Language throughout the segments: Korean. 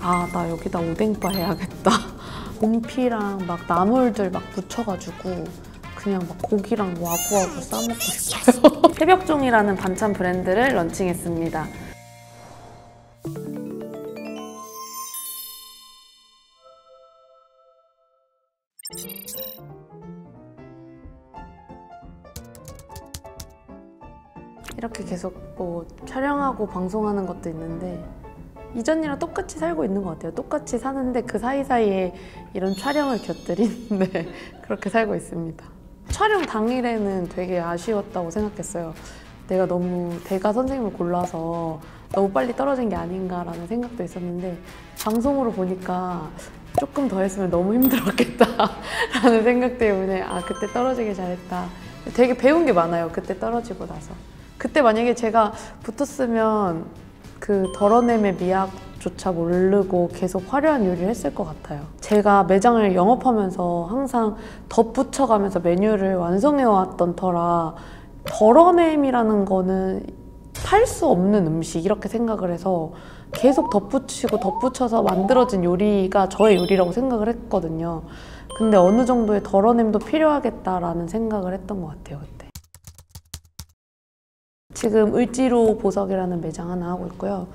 아, 나 여기다 오뎅바 해야겠다. 곰피랑 막 나물들 막 붙여가지고 그냥 막 고기랑 와구와구 싸먹고 싶어요. 새벽종이라는 반찬 브랜드를 런칭했습니다. 이렇게 계속 뭐 촬영하고 방송하는 것도 있는데 이전이랑 똑같이 살고 있는 것 같아요. 똑같이 사는데 그 사이사이에 이런 촬영을 곁들인 네, 그렇게 살고 있습니다. 촬영 당일에는 되게 아쉬웠다고 생각했어요. 내가 너무 대가 선생님을 골라서 너무 빨리 떨어진 게 아닌가라는 생각도 있었는데 방송으로 보니까 조금 더 했으면 너무 힘들었겠다라는 생각 때문에 아, 그때 떨어지길 잘했다. 되게 배운 게 많아요. 그때 떨어지고 나서. 그때 만약에 제가 붙었으면 그 덜어냄의 미학조차 모르고 계속 화려한 요리를 했을 것 같아요. 제가 매장을 영업하면서 항상 덧붙여가면서 메뉴를 완성해왔던 터라 덜어냄이라는 거는 팔 수 없는 음식 이렇게 생각을 해서 계속 덧붙이고 덧붙여서 만들어진 요리가 저의 요리라고 생각을 했거든요. 근데 어느 정도의 덜어냄도 필요하겠다라는 생각을 했던 것 같아요, 그때. 지금 을지로 보석이라는 매장 하나 하고 있고요.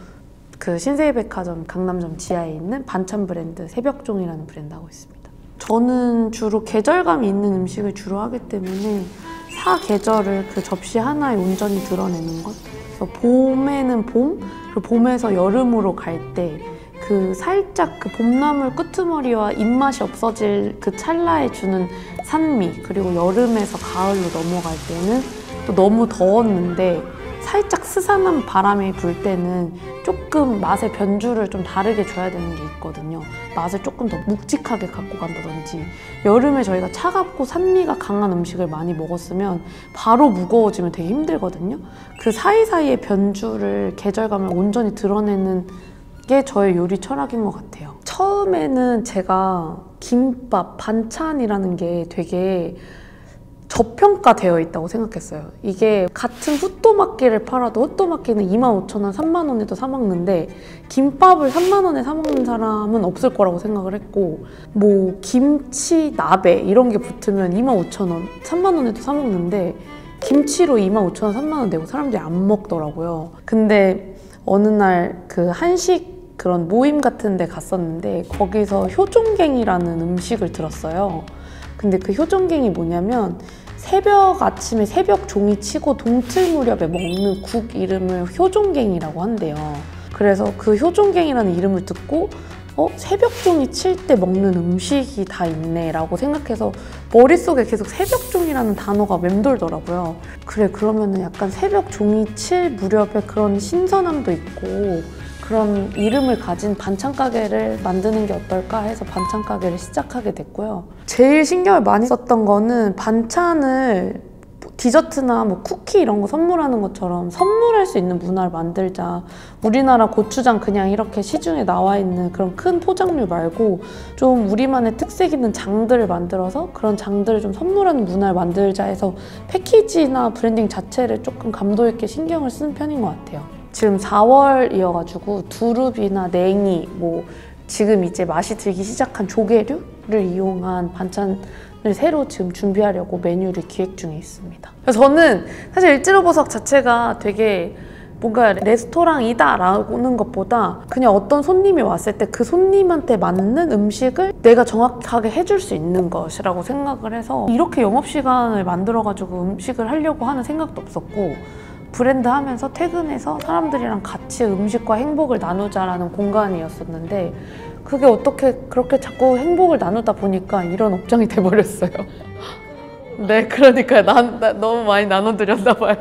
그 신세계백화점 강남점 지하에 있는 반찬 브랜드 새벽종이라는 브랜드 하고 있습니다. 저는 주로 계절감이 있는 음식을 주로 하기 때문에 사계절을 그 접시 하나에 온전히 드러내는 것. 그래서 봄에는 봄, 그리고 봄에서 여름으로 갈 때 그 살짝 그 봄나물 끄트머리와 입맛이 없어질 그 찰나에 주는 산미, 그리고 여름에서 가을로 넘어갈 때는 또 너무 더웠는데 살짝 스산한 바람이 불 때는 조금 맛의 변주를 좀 다르게 줘야 되는 게 있거든요. 맛을 조금 더 묵직하게 갖고 간다든지. 여름에 저희가 차갑고 산미가 강한 음식을 많이 먹었으면 바로 무거워지면 되게 힘들거든요. 그 사이사이의 변주를, 계절감을 온전히 드러내는 게 저의 요리 철학인 것 같아요. 처음에는 제가 김밥, 반찬이라는 게 되게 저평가되어 있다고 생각했어요. 이게 같은 후토마끼를 팔아도 후토마끼는 25,000원, 30,000원에도 사 먹는데 김밥을 30,000원에 사 먹는 사람은 없을 거라고 생각을 했고 뭐 김치, 나베 이런 게 붙으면 25,000원, 30,000원에도 사 먹는데 김치로 25,000원, 30,000원 내고 사람들이 안 먹더라고요. 근데 어느 날 그 한식 그런 모임 같은 데 갔었는데 거기서 효종갱이라는 음식을 들었어요. 근데 그 효종갱이 뭐냐면 새벽 아침에 새벽 종이 치고 동틀 무렵에 먹는 국 이름을 효종갱이라고 한대요. 그래서 그 효종갱이라는 이름을 듣고 새벽 종이 칠 때 먹는 음식이 다 있네 라고 생각해서 머릿속에 계속 새벽 종이라는 단어가 맴돌더라고요. 그래, 그러면은 약간 새벽 종이 칠 무렵에 그런 신선함도 있고 그런 이름을 가진 반찬 가게를 만드는 게 어떨까 해서 반찬 가게를 시작하게 됐고요. 제일 신경을 많이 썼던 거는 반찬을 디저트나 뭐 쿠키 이런 거 선물하는 것처럼 선물할 수 있는 문화를 만들자. 우리나라 고추장 그냥 이렇게 시중에 나와 있는 그런 큰 포장류 말고 좀 우리만의 특색 있는 장들을 만들어서 그런 장들을 좀 선물하는 문화를 만들자 해서 패키지나 브랜딩 자체를 조금 감도 있게 신경을 쓰는 편인 것 같아요. 지금 4월이어가지고 두릅이나 냉이, 뭐 지금 이제 맛이 들기 시작한 조개류를 이용한 반찬을 새로 지금 준비하려고 메뉴를 기획 중에 있습니다. 그래서 저는 사실 을지로보석 자체가 되게 뭔가 레스토랑이다 라는 것보다 그냥 어떤 손님이 왔을 때 그 손님한테 맞는 음식을 내가 정확하게 해줄 수 있는 것이라고 생각을 해서 이렇게 영업시간을 만들어가지고 음식을 하려고 하는 생각도 없었고 브랜드 하면서 퇴근해서 사람들이랑 같이 음식과 행복을 나누자라는 공간이었었는데 그게 어떻게 그렇게 자꾸 행복을 나누다 보니까 이런 업장이 돼버렸어요. 네, 그러니까 너무 많이 나눠드렸나 봐요.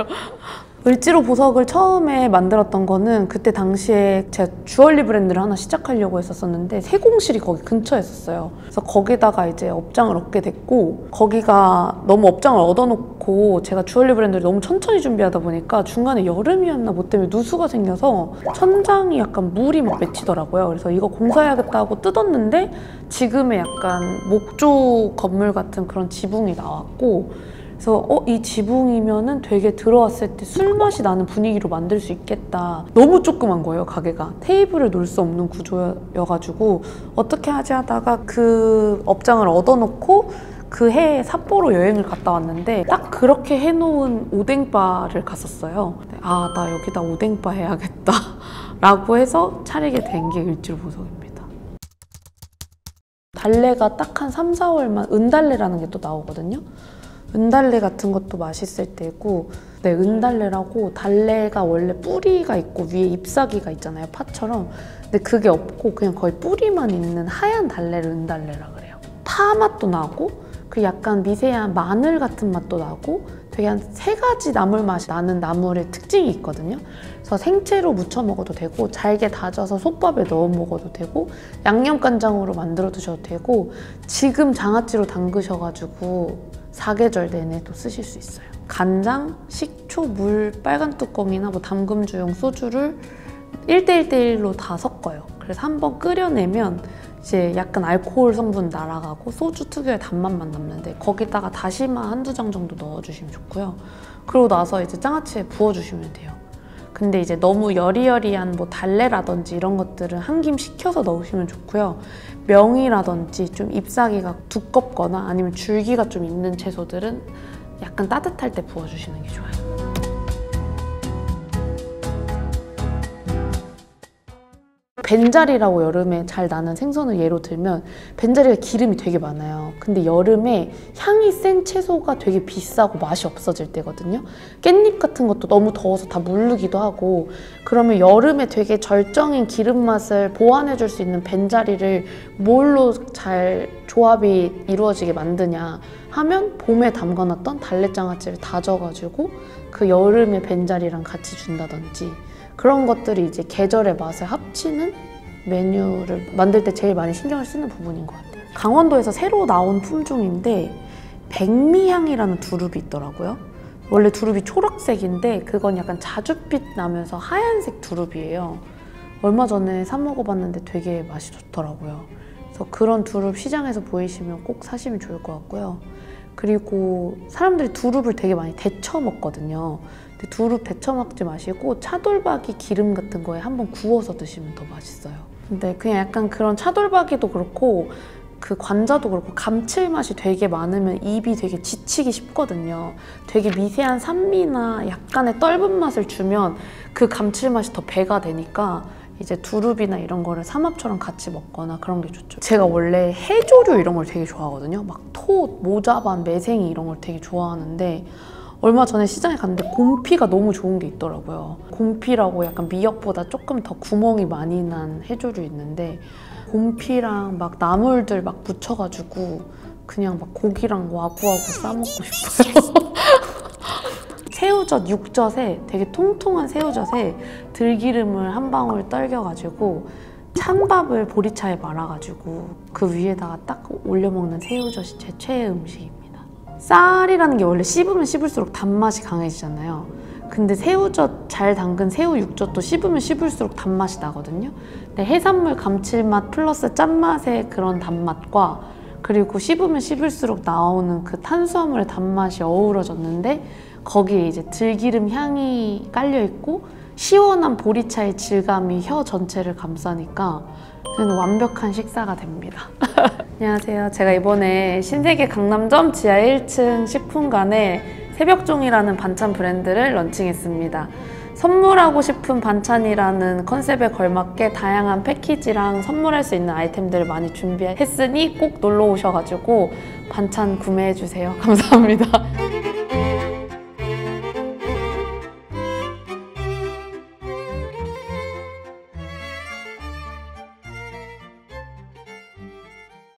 을지로 보석을 처음에 만들었던 거는 그때 당시에 제가 주얼리 브랜드를 하나 시작하려고 했었는데 세공실이 거기 근처였었어요. 그래서 거기다가 이제 업장을 얻게 됐고 거기가 너무 업장을 얻어놓고 제가 주얼리 브랜드를 너무 천천히 준비하다 보니까 중간에 여름이었나 뭐 때문에 누수가 생겨서 천장이 약간 물이 막 맺히더라고요. 그래서 이거 공사해야겠다 하고 뜯었는데 지금의 약간 목조 건물 같은 그런 지붕이 나왔고 그래서 이 지붕이면은 되게 들어왔을 때 술맛이 나는 분위기로 만들 수 있겠다. 너무 조그만 거예요, 가게가. 테이블을 놓을 수 없는 구조여가지고 어떻게 하지 하다가 그 업장을 얻어놓고 그 해에 삿포로 여행을 갔다 왔는데 딱 그렇게 해놓은 오뎅바를 갔었어요. 아, 나 여기다 오뎅바 해야겠다 라고 해서 차리게 된 게 을지로보석입니다. 달래가 딱 한 3, 4월만 은달래라는 게 또 나오거든요. 은달래 같은 것도 맛있을 때고, 네, 은달래라고 달래가 원래 뿌리가 있고 위에 잎사귀가 있잖아요, 파처럼. 근데 그게 없고 그냥 거의 뿌리만 있는 하얀 달래를 은달래라 그래요. 파 맛도 나고 그 약간 미세한 마늘 같은 맛도 나고 되게 한 3가지 나물 맛이 나는 나물의 특징이 있거든요. 그래서 생채로 무쳐 먹어도 되고 잘게 다져서 솥밥에 넣어 먹어도 되고 양념간장으로 만들어 드셔도 되고 지금 장아찌로 담그셔가지고 사계절 내내도 쓰실 수 있어요. 간장, 식초, 물, 빨간 뚜껑이나 뭐 담금주용 소주를 1대1대1로 다 섞어요. 그래서 한번 끓여내면 이제 약간 알코올 성분 날아가고 소주 특유의 단맛만 남는데 거기다가 다시마 한두 장 정도 넣어주시면 좋고요. 그러고 나서 이제 장아찌에 부어주시면 돼요. 근데 이제 너무 여리여리한 뭐 달래라든지 이런 것들은 한 김 식혀서 넣으시면 좋고요. 명이라든지 좀 잎사귀가 두껍거나 아니면 줄기가 좀 있는 채소들은 약간 따뜻할 때 부어주시는 게 좋아요. 벤자리라고 여름에 잘 나는 생선을 예로 들면 벤자리가 기름이 되게 많아요. 근데 여름에 향이 센 채소가 되게 비싸고 맛이 없어질 때거든요. 깻잎 같은 것도 너무 더워서 다 물르기도 하고 그러면 여름에 되게 절정인 기름 맛을 보완해줄 수 있는 벤자리를 뭘로 잘 조합이 이루어지게 만드냐 하면 봄에 담가놨던 달래장아찌를 다져가지고 그 여름에 벤자리랑 같이 준다든지 그런 것들이 이제 계절의 맛을 합치는 메뉴를 만들 때 제일 많이 신경을 쓰는 부분인 것 같아요. 강원도에서 새로 나온 품종인데 백미향이라는 두릅이 있더라고요. 원래 두릅이 초록색인데 그건 약간 자줏빛 나면서 하얀색 두릅이에요. 얼마 전에 사 먹어봤는데 되게 맛이 좋더라고요. 그래서 그런 두릅 시장에서 보이시면 꼭 사시면 좋을 것 같고요. 그리고 사람들이 두릅을 되게 많이 데쳐 먹거든요. 근데 두릅 데쳐 먹지 마시고 차돌박이 기름 같은 거에 한번 구워서 드시면 더 맛있어요. 근데 그냥 약간 그런 차돌박이도 그렇고 그 관자도 그렇고 감칠맛이 되게 많으면 입이 되게 지치기 쉽거든요. 되게 미세한 산미나 약간의 떫은 맛을 주면 그 감칠맛이 더 배가 되니까 이제 두릅이나 이런 거를 삼합처럼 같이 먹거나 그런 게 좋죠. 제가 원래 해조류 이런 걸 되게 좋아하거든요. 막 톳, 모자반, 매생이 이런 걸 되게 좋아하는데 얼마 전에 시장에 갔는데 곰피가 너무 좋은 게 있더라고요. 곰피라고 약간 미역보다 조금 더 구멍이 많이 난 해조류 있는데 곰피랑 막 나물들 막 묻혀가지고 그냥 막 고기랑 와구와구 싸먹고 싶어요. 새우젓, 육젓에 되게 통통한 새우젓에 들기름을 한 방울 떨겨가지고 찬밥을 보리차에 말아가지고 그 위에다가 딱 올려 먹는 새우젓이 제 최애 음식입니다. 쌀이라는 게 원래 씹으면 씹을수록 단맛이 강해지잖아요. 근데 새우젓 잘 담근 새우 육젓도 씹으면 씹을수록 단맛이 나거든요. 근데 해산물 감칠맛 플러스 짠맛의 그런 단맛과 그리고 씹으면 씹을수록 나오는 그 탄수화물의 단맛이 어우러졌는데 거기에 이제 들기름 향이 깔려있고 시원한 보리차의 질감이 혀 전체를 감싸니까 그냥 완벽한 식사가 됩니다. 안녕하세요. 제가 이번에 신세계 강남점 지하 1층 식품관에 새벽종이라는 반찬 브랜드를 런칭했습니다. 선물하고 싶은 반찬이라는 컨셉에 걸맞게 다양한 패키지랑 선물할 수 있는 아이템들을 많이 준비했으니 꼭 놀러 오셔가지고 반찬 구매해주세요. 감사합니다.